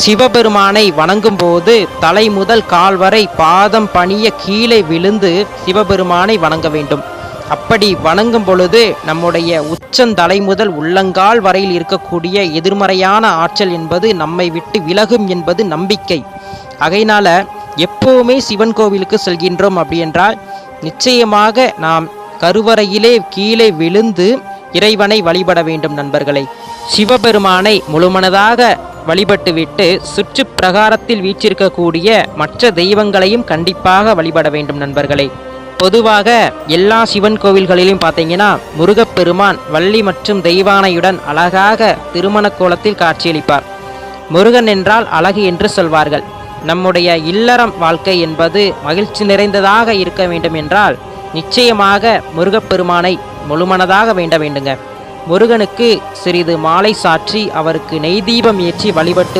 சிவபெருமானை வணங்கும் போது தலை முதல் கால் வரை பாதம் பணிய கீழே விழுந்து சிவபெருமானை வணங்க வேண்டும். அப்படி வணங்கும் பொழுது நம்முடைய உச்சந்தலை முதல் உள்ளங்கால் வரையில் இருக்கக்கூடிய எதிர்மறையான ஆற்றல் என்பது நம்மை விட்டு விலகும் என்பது நம்பிக்கை. ஆகையினால எப்போவுமே சிவன் கோவிலுக்கு செல்கின்றோம் அப்படி என்றால் நிச்சயமாக நாம் கருவறையிலே கீழே விழுந்து இறைவனை வழிபட வேண்டும் நண்பர்களே. சிவபெருமானை முழுமனதாக வழிபட்டுவிட்டு சுற்று பிரகாரத்தில் வீற்றிருக்கக்கூடிய மற்ற தெய்வங்களையும் கண்டிப்பாக வழிபட வேண்டும் நண்பர்களே. பொதுவாக எல்லா சிவன் கோவில்களிலும் பார்த்தீங்கன்னா முருகப்பெருமான் வள்ளி மற்றும் தெய்வானையுடன் அழகாக திருமண கோலத்தில் காட்சியளிப்பார். முருகன் என்றால் அழகு என்று சொல்வார்கள். நம்முடைய இல்லறம் வாழ்க்கை என்பது மகிழ்ச்சி நிறைந்ததாக இருக்க வேண்டும் என்றால் நிச்சயமாக முருகப்பெருமானை முழுமனதாக வேண்ட வேண்டுங்க. முருகனுக்கு சிறிது மாலை சாற்றி அவருக்கு நெய் தீபம் ஏற்றி வழிபட்டு